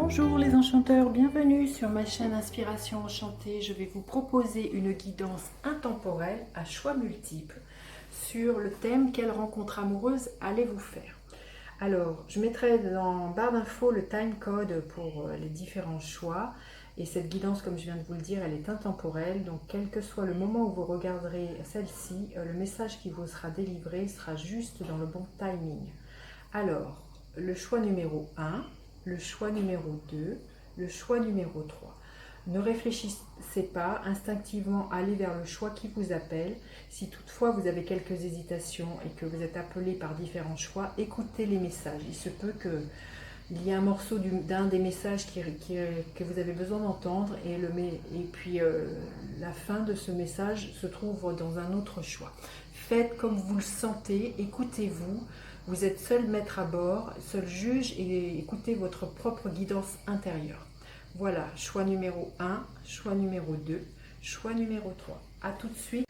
Bonjour les enchanteurs, bienvenue sur ma chaîne Inspiration Enchantée. Je vais vous proposer une guidance intemporelle à choix multiples sur le thème quelle rencontre amoureuse allez-vous faire. Alors, je mettrai en barre d'infos le time code pour les différents choix. Et cette guidance, comme je viens de vous le dire, elle est intemporelle. Donc, quel que soit le moment où vous regarderez celle-ci, le message qui vous sera délivré sera juste dans le bon timing. Alors, le choix numéro 1, le choix numéro 2, le choix numéro 3. Ne réfléchissez pas, instinctivement allez vers le choix qui vous appelle. Si toutefois vous avez quelques hésitations et que vous êtes appelé par différents choix, écoutez les messages. Il se peut qu'il y ait un morceau d'un des messages que vous avez besoin d'entendre et puis la fin de ce message se trouve dans un autre choix. Faites comme vous le sentez, écoutez-vous. Vous êtes seul maître à bord, seul juge et écoutez votre propre guidance intérieure. Voilà, choix numéro 1, choix numéro 2, choix numéro 3. A tout de suite.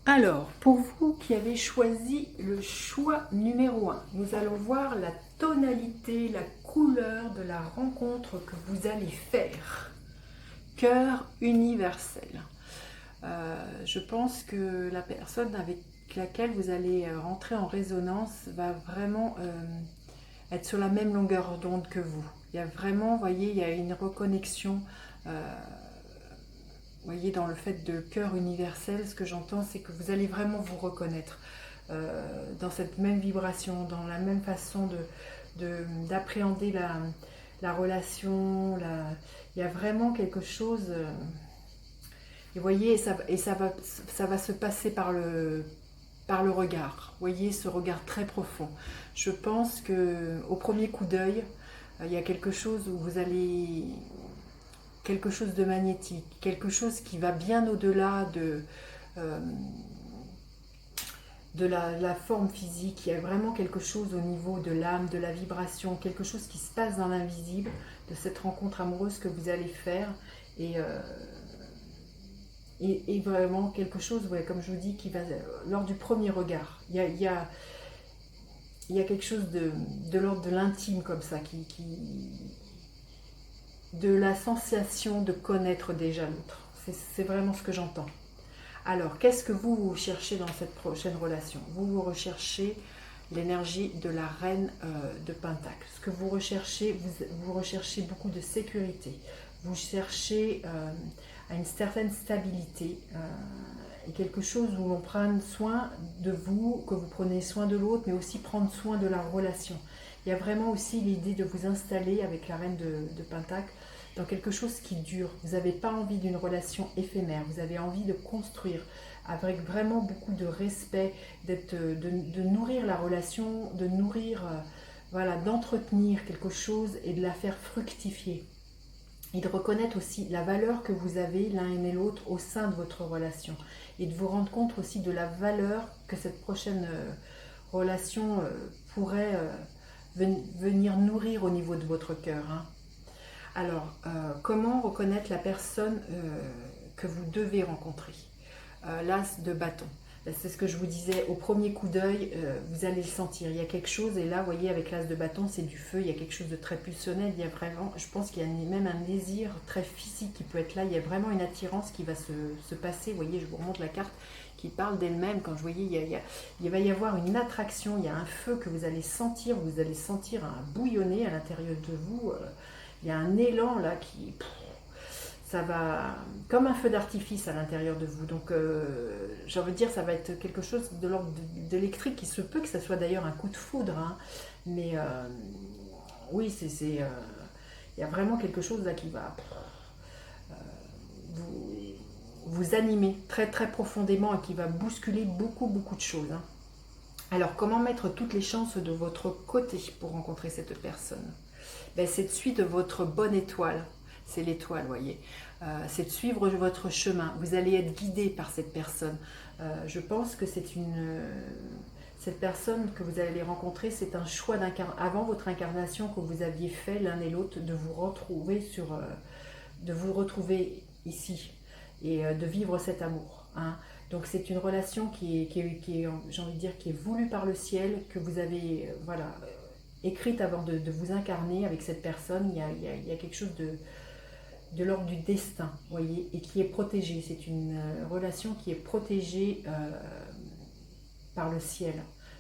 Alors, pour vous qui avez choisi le choix numéro 1, nous allons voir la tonalité, la couleur de la rencontre que vous allez faire. Cœur universel. Je pense que la personne avec laquelle vous allez rentrer en résonance va vraiment être sur la même longueur d'onde que vous. Il y a vraiment, vous voyez, il y a une reconnexion. Vous voyez, dans le fait de cœur universel, ce que j'entends, c'est que vous allez vraiment vous reconnaître dans cette même vibration, dans la même façon d'appréhender la relation. Il y a vraiment quelque chose. Et vous voyez, ça va se passer par le regard. Vous voyez, ce regard très profond. Je pense qu'au premier coup d'œil, il y a quelque chose où vous allez... quelque chose de magnétique, quelque chose qui va bien au-delà de la forme physique. Il y a vraiment quelque chose au niveau de l'âme, de la vibration, quelque chose qui se passe dans l'invisible, de cette rencontre amoureuse que vous allez faire. Et vraiment quelque chose, ouais, comme je vous dis, qui va lors du premier regard. Il y a quelque chose de l'ordre de l'intime comme ça, de la sensation de connaître déjà l'autre. C'est vraiment ce que j'entends. Alors, qu'est-ce que vous cherchez dans cette prochaine relation? Vous recherchez l'énergie de la reine de Pentacle. Ce que vous recherchez beaucoup de sécurité. Vous cherchez à une certaine stabilité et quelque chose où l'on prenne soin de vous, que vous prenez soin de l'autre, mais aussi prendre soin de la relation. Il y a vraiment aussi l'idée de vous installer avec la reine de Pentacle dans quelque chose qui dure. Vous n'avez pas envie d'une relation éphémère, vous avez envie de construire avec vraiment beaucoup de respect, de nourrir la relation, de nourrir, voilà, d'entretenir quelque chose et de la faire fructifier. Et de reconnaître aussi la valeur que vous avez l'un et l'autre au sein de votre relation. Et de vous rendre compte aussi de la valeur que cette prochaine relation pourrait venir nourrir au niveau de votre cœur. Hein. Alors, comment reconnaître la personne que vous devez rencontrer? L'as de bâton. C'est ce que je vous disais, au premier coup d'œil, vous allez le sentir. Il y a quelque chose, et là, vous voyez, avec l'as de bâton, c'est du feu, il y a quelque chose de très pulsionnel. Il y a vraiment, je pense qu'il y a même un désir très physique qui peut être là. Il y a vraiment une attirance qui va se passer. Vous voyez, je vous remonte la carte qui parle d'elle-même. Quand je voyais, il va y avoir une attraction, il y a un feu que vous allez sentir un bouillonner à l'intérieur de vous. Il y a un élan là qui... ça va comme un feu d'artifice à l'intérieur de vous. Donc, j'ai envie de dire, ça va être quelque chose de l'ordre d'électrique, qui se peut que ça soit d'ailleurs un coup de foudre. Hein. Mais oui, il y a vraiment quelque chose là qui va vous animer très très profondément et qui va bousculer beaucoup de choses. Hein. Alors, comment mettre toutes les chances de votre côté pour rencontrer cette personne? C'est de suivre votre bonne étoile. C'est l'étoile, vous voyez. C'est de suivre votre chemin. Vous allez être guidé par cette personne. Je pense que cette personne que vous allez rencontrer, c'est un choix avant votre incarnation que vous aviez fait l'un et l'autre, de vous retrouver ici et de vivre cet amour. Hein. Donc c'est une relation qui est, j'ai envie de dire, qui est voulue par le ciel, que vous avez, voilà, écrite avant de vous incarner avec cette personne. Il y a quelque chose de l'ordre du destin, voyez, et qui est protégée. C'est une relation qui est protégée par le ciel.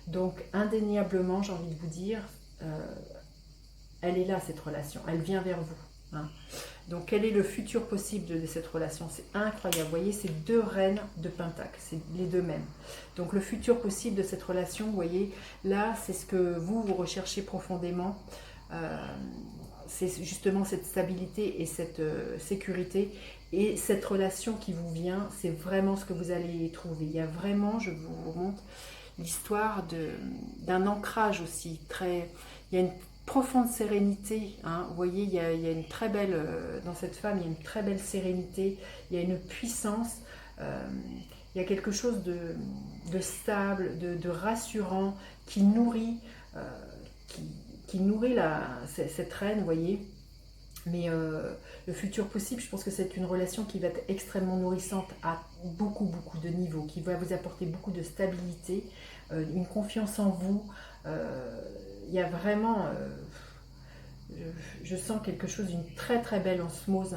Donc indéniablement, j'ai envie de vous dire, elle est là, cette relation, elle vient vers vous. Hein. Donc quel est le futur possible de cette relation? C'est incroyable, vous voyez, c'est deux reines de Pentacle, c'est les deux mêmes. Donc le futur possible de cette relation, vous voyez, là c'est ce que vous recherchez profondément. C'est justement cette stabilité et cette sécurité. Et cette relation qui vous vient, c'est vraiment ce que vous allez trouver. Il y a vraiment, je vous montre, l'histoire d'un ancrage aussi. Il y a une profonde sérénité. Hein. Vous voyez, il y a une très belle, dans cette femme, il y a une très belle sérénité. Il y a une puissance. Il y a quelque chose de stable, de rassurant, qui nourrit, qui nourrit cette reine, vous voyez. Mais le futur possible, je pense que c'est une relation qui va être extrêmement nourrissante à beaucoup de niveaux, qui va vous apporter beaucoup de stabilité, une confiance en vous. Il y a vraiment, je sens quelque chose d'une très belle osmose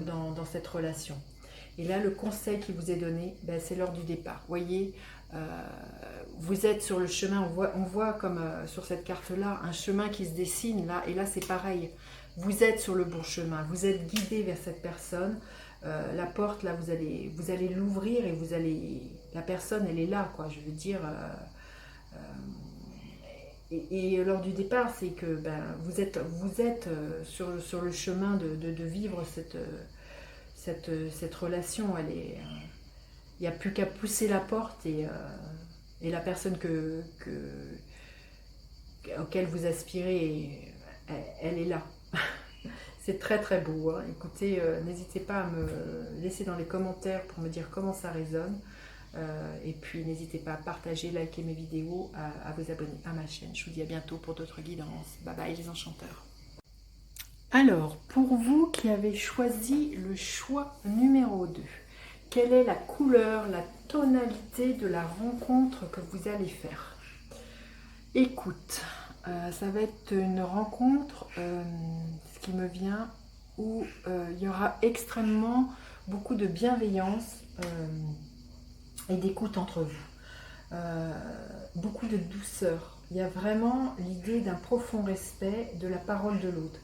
dans cette relation. Et là, le conseil qui vous est donné, ben, c'est l'heure du départ. Vous voyez, vous êtes sur le chemin, on voit comme sur cette carte-là, un chemin qui se dessine, là, et là c'est pareil. Vous êtes sur le bon chemin, vous êtes guidé vers cette personne. La porte, là, vous allez l'ouvrir et la personne, elle est là, quoi. Je veux dire, et lors du départ, c'est que ben, vous êtes sur le chemin de vivre cette relation. Il n'y a plus qu'à pousser la porte et la personne auquel vous aspirez, elle est là. C'est très beau. Hein. Écoutez, n'hésitez pas à me laisser dans les commentaires pour me dire comment ça résonne. Et puis n'hésitez pas à partager, liker mes vidéos, à vous abonner à ma chaîne. Je vous dis à bientôt pour d'autres guidances. Bye bye les enchanteurs. Alors, pour vous qui avez choisi le choix numéro 2, quelle est la couleur, la tonalité de la rencontre que vous allez faire? Écoute, ça va être une rencontre, ce qui me vient, où il y aura extrêmement beaucoup de bienveillance et d'écoute entre vous. Beaucoup de douceur. Il y a vraiment l'idée d'un profond respect de la parole de l'autre.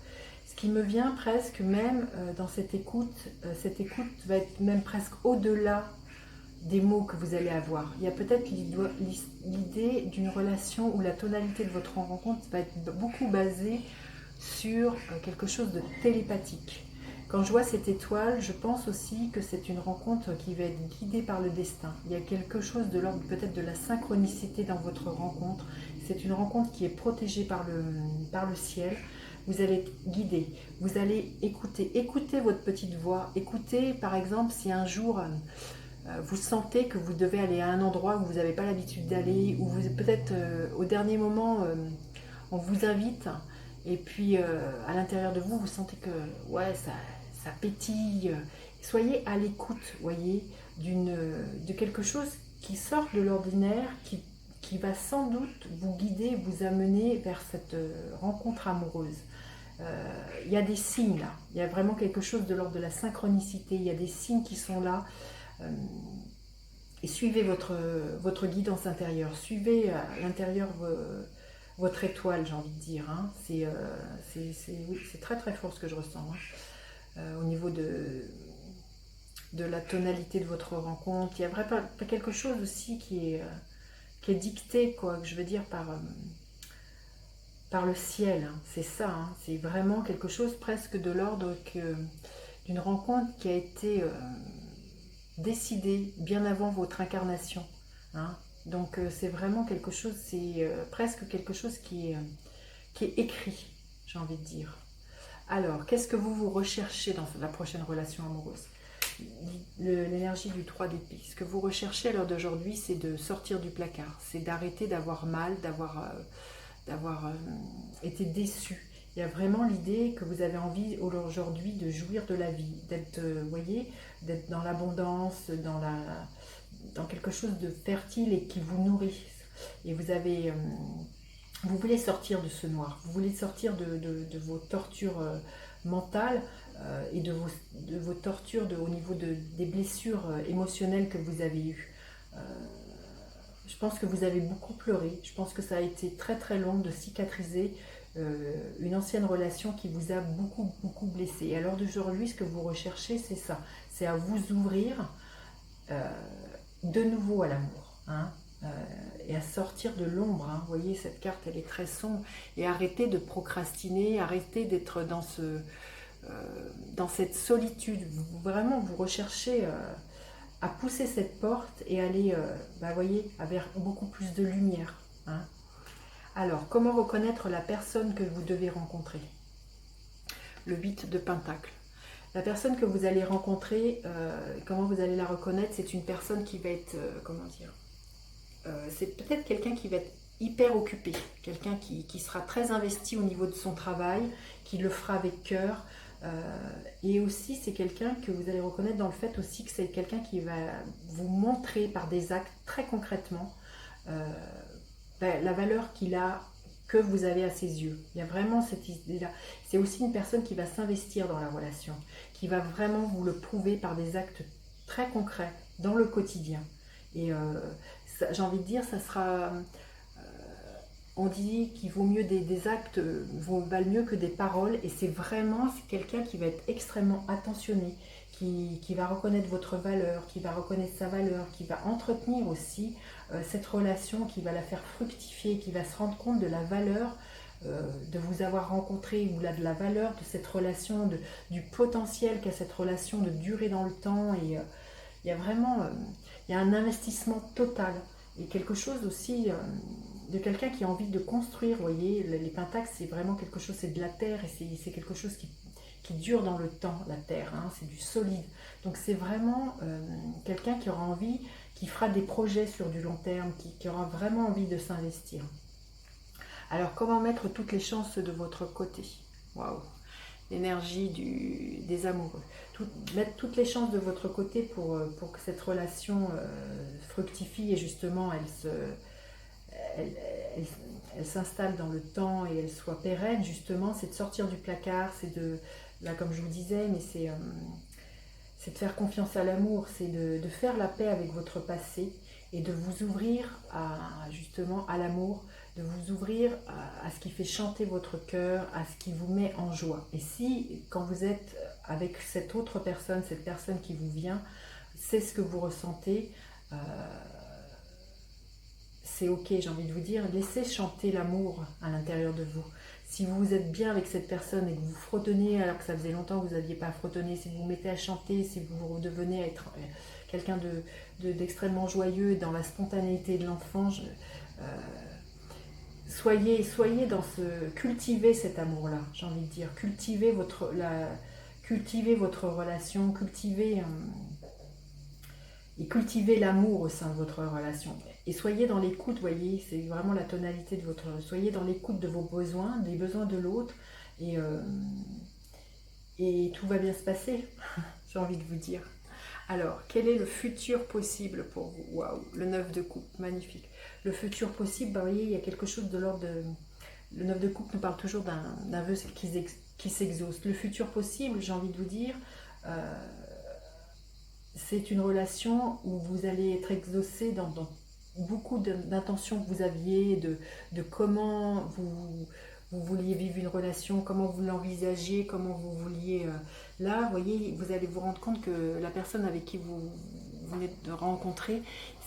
Ce qui me vient presque même dans cette écoute va être même presque au-delà des mots que vous allez avoir. Il y a peut-être l'idée d'une relation où la tonalité de votre rencontre va être beaucoup basée sur quelque chose de télépathique. Quand je vois cette étoile, je pense aussi que c'est une rencontre qui va être guidée par le destin. Il y a quelque chose de l'ordre peut-être de la synchronicité dans votre rencontre. C'est une rencontre qui est protégée par le ciel. Vous allez être guidé, vous allez écouter votre petite voix. Écoutez par exemple si un jour vous sentez que vous devez aller à un endroit où vous n'avez pas l'habitude d'aller, ou vous peut-être au dernier moment on vous invite et puis à l'intérieur de vous, vous sentez que ouais, ça pétille. Soyez à l'écoute, voyez, de quelque chose qui sort de l'ordinaire, qui va sans doute vous guider, vous amener vers cette rencontre amoureuse. Il y a des signes là, il y a vraiment quelque chose de l'ordre de la synchronicité, il y a des signes qui sont là. Et suivez votre guidance intérieure, suivez à l'intérieur votre étoile, j'ai envie de dire. Hein. C'est très fort ce que je ressens. Hein. Au niveau de la tonalité de votre rencontre, il y a vraiment quelque chose aussi qui est dicté, quoi, que je veux dire, par le ciel. Hein. C'est ça, hein. C'est vraiment quelque chose presque de l'ordre d'une rencontre qui a été décidée bien avant votre incarnation. Hein. Donc c'est vraiment quelque chose, c'est presque quelque chose qui est écrit, j'ai envie de dire. Alors, qu'est-ce que vous recherchez dans la prochaine relation amoureuse? L'énergie du 3 d'épée. Ce que vous recherchez à l'heure d'aujourd'hui, c'est de sortir du placard, c'est d'arrêter d'avoir mal, d'avoir été déçu. Il y a vraiment l'idée que vous avez envie aujourd'hui de jouir de la vie, d'être, voyez, d'être dans l'abondance, dans quelque chose de fertile et qui vous nourrit. Et vous avez Vous voulez sortir de ce noir, vous voulez sortir de vos tortures mentales et de vos tortures au niveau des blessures émotionnelles que vous avez eues. Je pense que vous avez beaucoup pleuré, je pense que ça a été très très long de cicatriser une ancienne relation qui vous a beaucoup blessé. Et à l'heure d'aujourd'hui, ce que vous recherchez, c'est ça, c'est à vous ouvrir de nouveau à l'amour, hein, et à sortir de l'ombre. Hein. Vous voyez, cette carte, elle est très sombre. Et arrêtez de procrastiner, arrêtez d'être dans cette solitude. Vraiment, vous recherchez à pousser cette porte et aller, voyez, vers beaucoup plus de lumière. Hein. Alors, comment reconnaître la personne que vous devez rencontrer? Le 8 de Pentacle. La personne que vous allez rencontrer, comment vous allez la reconnaître? C'est une personne qui va être, comment dire, c'est peut-être quelqu'un qui va être hyper occupé, quelqu'un qui sera très investi au niveau de son travail, qui le fera avec cœur, et aussi c'est quelqu'un que vous allez reconnaître dans le fait aussi que c'est quelqu'un qui va vous montrer par des actes très concrètement la valeur qu'il a, que vous avez à ses yeux. Il y a vraiment cette idée-là. C'est aussi une personne qui va s'investir dans la relation, qui va vraiment vous le prouver par des actes très concrets dans le quotidien. Et j'ai envie de dire, ça sera... on dit qu'il vaut mieux des actes, valent mieux que des paroles, et c'est quelqu'un qui va être extrêmement attentionné, qui va reconnaître votre valeur, qui va reconnaître sa valeur, qui va entretenir aussi cette relation, qui va la faire fructifier, qui va se rendre compte de la valeur de vous avoir rencontré, ou de la valeur de cette relation, du potentiel qu'a cette relation de durer dans le temps. Et il y a vraiment il y a un investissement total, et quelque chose aussi de quelqu'un qui a envie de construire. Vous voyez, les pentacles, c'est vraiment quelque chose, c'est de la terre, et c'est quelque chose qui dure dans le temps, la terre, hein, c'est du solide. Donc c'est vraiment quelqu'un qui aura envie, qui fera des projets sur du long terme, qui aura vraiment envie de s'investir. Alors, comment mettre toutes les chances de votre côté? Waouh, l'énergie des amoureux. Mettre toutes les chances de votre côté pour que cette relation fructifie, et justement elle s'installe dans le temps et elle soit pérenne. Justement, c'est de sortir du placard, c'est là comme je vous disais, mais c'est de faire confiance à l'amour, c'est de faire la paix avec votre passé et de vous ouvrir justement à l'amour, de vous ouvrir à ce qui fait chanter votre cœur, à ce qui vous met en joie. Et si, quand vous êtes avec cette autre personne, cette personne qui vous vient, c'est ce que vous ressentez, c'est ok, j'ai envie de vous dire, laissez chanter l'amour à l'intérieur de vous. Si vous êtes bien avec cette personne et que vous fredonnez alors que ça faisait longtemps que vous n'aviez pas fredonné, si vous vous mettez à chanter, si vous redevenez à être quelqu'un d'extrêmement joyeux dans la spontanéité de l'enfant, soyez dans cultivez cet amour-là, j'ai envie de dire, cultivez votre relation, cultivez l'amour au sein de votre relation. Et soyez dans l'écoute, voyez, c'est vraiment la tonalité de soyez dans l'écoute de vos besoins, des besoins de l'autre, et tout va bien se passer, j'ai envie de vous dire. Alors, quel est le futur possible pour vous? Waouh, le 9 de coupe, magnifique. Le futur possible, vous voyez, il y a quelque chose de l'ordre de... Le 9 de coupe nous parle toujours d'un vœu qui s'exauce. Le futur possible, j'ai envie de vous dire... c'est une relation où vous allez être exaucé dans beaucoup d'intentions que vous aviez, de comment vous vouliez vivre une relation, comment vous l'envisagiez, comment vous vouliez... Là, vous voyez, vous allez vous rendre compte que la personne avec qui vous venez de rencontrer,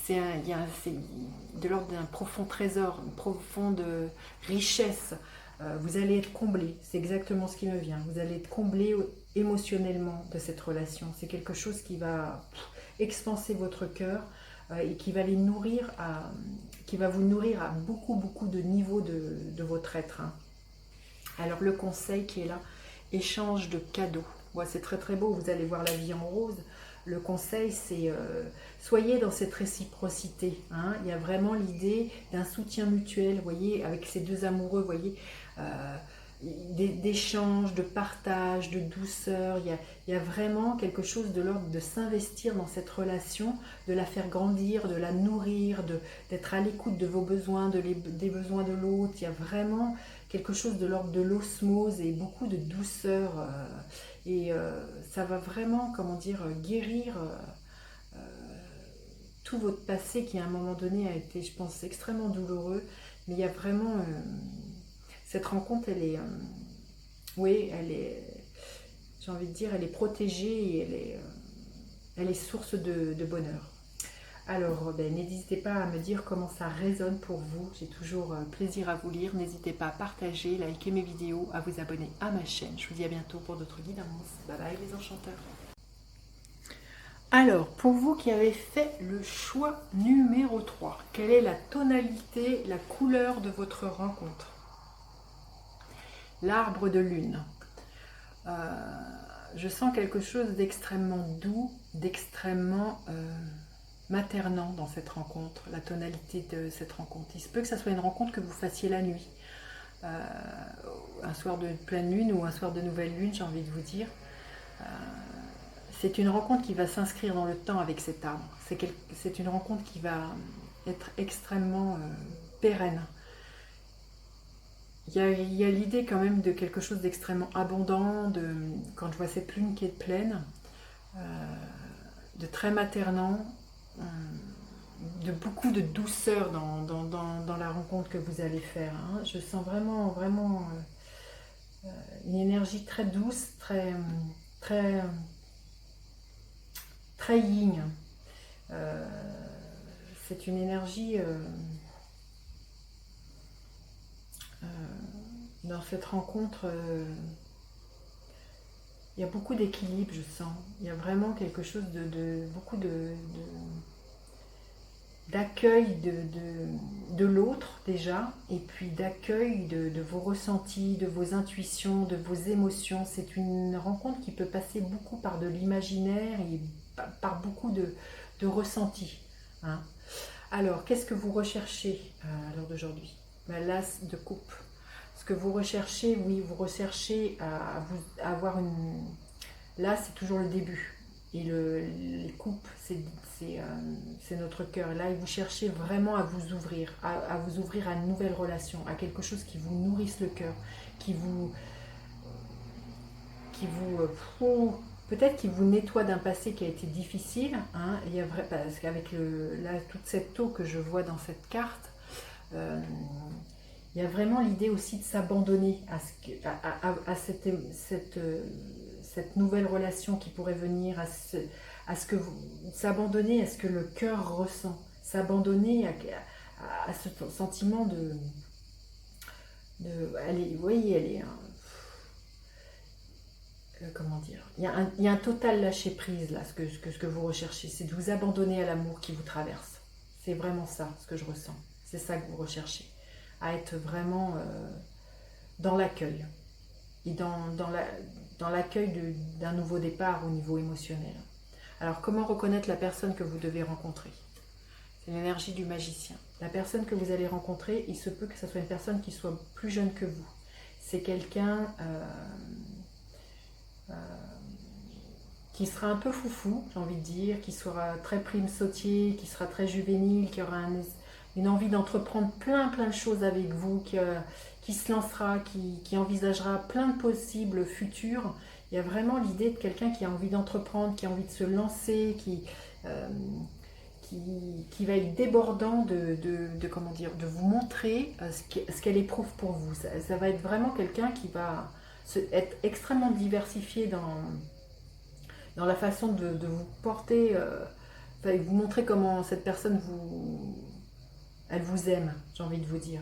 c'est de l'ordre d'un profond trésor, une profonde richesse. Vous allez être comblé, c'est exactement ce qui me vient. Vous allez être comblé émotionnellement de cette relation. C'est quelque chose qui va expanser votre cœur et qui va vous nourrir à beaucoup de niveaux de votre être. Hein. Alors le conseil qui est là, échange de cadeaux. Ouais, c'est très beau, vous allez voir la vie en rose. Le conseil, c'est soyez dans cette réciprocité. Hein. Il y a vraiment l'idée d'un soutien mutuel, vous voyez, avec ces deux amoureux, vous voyez. d'échange, de partage, de douceur. Il y a vraiment quelque chose de l'ordre de s'investir dans cette relation, de la faire grandir, de la nourrir, d'être à l'écoute de vos besoins, des besoins de l'autre. Il y a vraiment quelque chose de l'ordre de l'osmose et beaucoup de douceur. Ça va vraiment, comment dire, guérir tout votre passé qui à un moment donné a été, je pense, extrêmement douloureux. Mais il y a vraiment... cette rencontre, elle est... oui, elle est... J'ai envie de dire, elle est protégée et elle est source de bonheur. Alors, n'hésitez pas à me dire comment ça résonne pour vous. J'ai toujours plaisir à vous lire. N'hésitez pas à partager, liker mes vidéos, à vous abonner à ma chaîne. Je vous dis à bientôt pour d'autres guidances. Bye bye les enchanteurs. Alors, pour vous qui avez fait le choix numéro 3, quelle est la tonalité, la couleur de votre rencontre? L'arbre de lune. Je sens quelque chose d'extrêmement doux, d'extrêmement maternant dans cette rencontre, la tonalité de cette rencontre. Il se peut que ça soit une rencontre que vous fassiez la nuit, un soir de pleine lune ou un soir de nouvelle lune, j'ai envie de vous dire. C'est une rencontre qui va s'inscrire dans le temps avec cet arbre. C'est une rencontre qui va être extrêmement pérenne. Il y a l'idée quand même de quelque chose d'extrêmement abondant, quand je vois cette lune qui est pleine, de très maternant, de beaucoup de douceur dans la rencontre que vous allez faire. Hein. Je sens vraiment une énergie très douce, très yin. C'est une énergie... dans cette rencontre, il y a beaucoup d'équilibre, je sens. Il y a vraiment quelque chose beaucoup d'accueil de l'autre déjà, et puis d'accueil de vos ressentis, de vos intuitions, de vos émotions. C'est une rencontre qui peut passer beaucoup par de l'imaginaire et par beaucoup de ressentis. Hein. Alors, qu'est-ce que vous recherchez à l'heure d'aujourd'hui? L'as de coupe. Ce que vous recherchez, oui, vous recherchez à avoir une... Là, c'est toujours le début. Et les coupes, c'est notre cœur. Là, vous cherchez vraiment à vous ouvrir, à vous ouvrir à une nouvelle relation, à quelque chose qui vous nourrisse le cœur, peut-être qui vous nettoie d'un passé qui a été difficile. Hein, parce qu'avec toute cette eau que je vois dans cette carte, il y a vraiment l'idée aussi de s'abandonner à cette nouvelle relation qui pourrait venir, s'abandonner à ce que le cœur ressent, s'abandonner à ce sentiment vous voyez, elle est comment dire, il y a un total lâcher prise là, ce que vous recherchez, c'est de vous abandonner à l'amour qui vous traverse. C'est vraiment ça ce que je ressens, c'est ça que vous recherchez, à être vraiment dans l'accueil et dans l'accueil d'un nouveau départ au niveau émotionnel. Alors comment reconnaître la personne que vous devez rencontrer? C'est l'énergie du magicien. La personne que vous allez rencontrer, il se peut que ce soit une personne qui soit plus jeune que vous. C'est quelqu'un qui sera un peu foufou, j'ai envie de dire, qui sera très prime sautier, qui sera très juvénile, qui aura une envie d'entreprendre plein de choses avec vous, qui se lancera, qui envisagera plein de possibles futurs. Il y a vraiment l'idée de quelqu'un qui a envie d'entreprendre, qui a envie de se lancer, qui va être débordant comment dire, de vous montrer ce qu'elle éprouve pour vous. Ça va être vraiment quelqu'un qui va être extrêmement diversifié dans la façon de vous porter, vous montrer comment cette personne elle vous aime, j'ai envie de vous dire.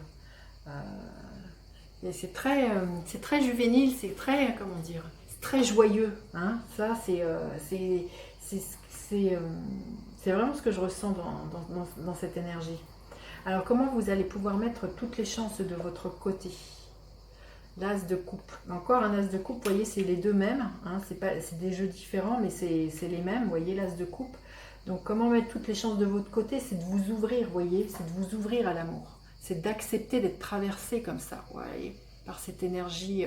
C'est très juvénile, c'est très, comment dire, c'est très joyeux. Hein. Ça, c'est vraiment ce que je ressens dans cette énergie. Alors, comment vous allez pouvoir mettre toutes les chances de votre côté? L'as de coupe. Encore un as de coupe, vous voyez, c'est les deux mêmes. Hein, c'est des jeux différents, mais c'est les mêmes. Vous voyez, l'as de coupe. Donc, comment mettre toutes les chances de votre côté? C'est de vous ouvrir, vous voyez. C'est de vous ouvrir à l'amour. C'est d'accepter d'être traversé comme ça. Vous voyez. par cette énergie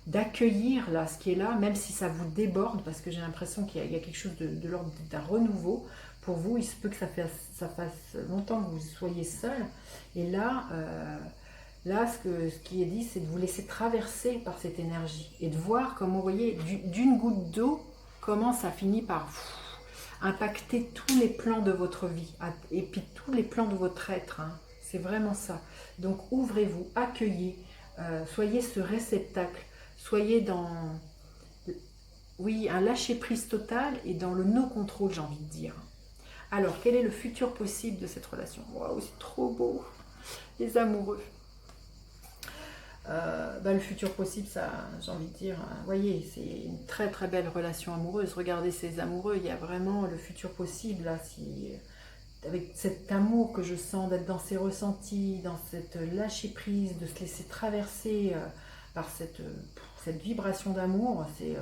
d'accueillir là ce qui est là, même si ça vous déborde, parce que j'ai l'impression qu'il y a quelque chose de l'ordre d'un renouveau. Pour vous, il se peut que ça fasse longtemps que vous soyez seul. Et là, ce qui est dit, c'est de vous laisser traverser par cette énergie et de voir comment, vous voyez, d'une goutte d'eau, comment ça finit par impacter tous les plans de votre vie et puis tous les plans de votre être. Hein. C'est vraiment ça. Donc ouvrez-vous, accueillez, soyez ce réceptacle, soyez dans, oui, un lâcher-prise total et dans le no-contrôle, j'ai envie de dire. Alors, quel est le futur possible de cette relation? Waouh, c'est trop beau, les amoureux. Le futur possible, ça, j'ai envie de dire, voyez, c'est une très très belle relation amoureuse. Regardez ces amoureux, il y a vraiment le futur possible là, avec cet amour que je sens, d'être dans ces ressentis, dans cette lâcher prise, de se laisser traverser par cette vibration d'amour. C'est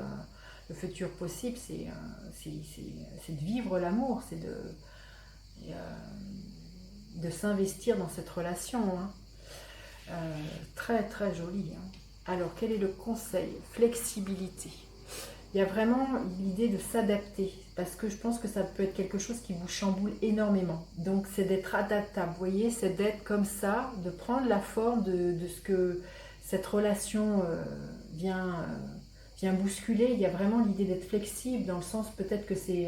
le futur possible, c'est de vivre l'amour, c'est de s'investir dans cette relation. Hein. Très très joli. Hein. Alors, quel est le conseil? Flexibilité. Il y a vraiment l'idée de s'adapter, parce que je pense que ça peut être quelque chose qui vous chamboule énormément. Donc, c'est d'être adaptable, vous voyez, c'est d'être comme ça, de prendre la forme de ce que cette relation vient bousculer. Il y a vraiment l'idée d'être flexible, dans le sens peut-être que c'est...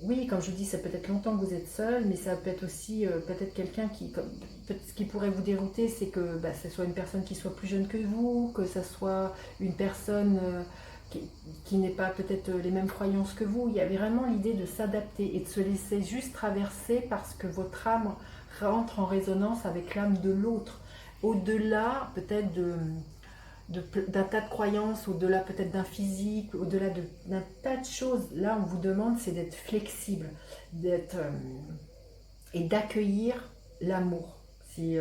oui, comme je vous dis, ça peut être longtemps que vous êtes seul, mais ça peut être aussi peut-être quelqu'un ce qui pourrait vous dérouter, c'est que ce soit une personne qui soit plus jeune que vous, que ça soit une personne qui n'ait pas peut-être les mêmes croyances que vous. Il y avait vraiment l'idée de s'adapter et de se laisser juste traverser parce que votre âme rentre en résonance avec l'âme de l'autre. Au-delà peut-être d'un tas de croyances, au-delà peut-être d'un physique, au-delà d'un tas de choses. Là, on vous demande, c'est d'être flexible, et d'accueillir l'amour. Et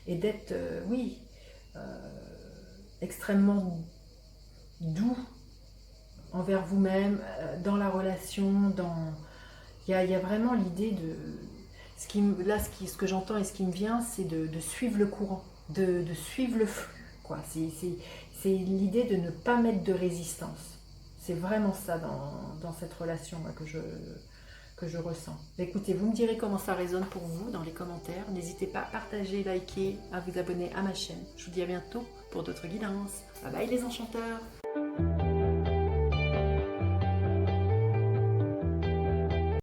d'être, oui, extrêmement doux envers vous-même, dans la relation, il y a vraiment l'idée de... ce que j'entends et ce qui me vient, c'est de suivre le courant. De suivre le flux, quoi. C'est l'idée de ne pas mettre de résistance. C'est vraiment ça dans cette relation là, que je ressens. Écoutez, vous me direz comment ça résonne pour vous dans les commentaires. N'hésitez pas à partager, liker, à vous abonner à ma chaîne. Je vous dis à bientôt pour d'autres guidances. Bye bye les enchanteurs!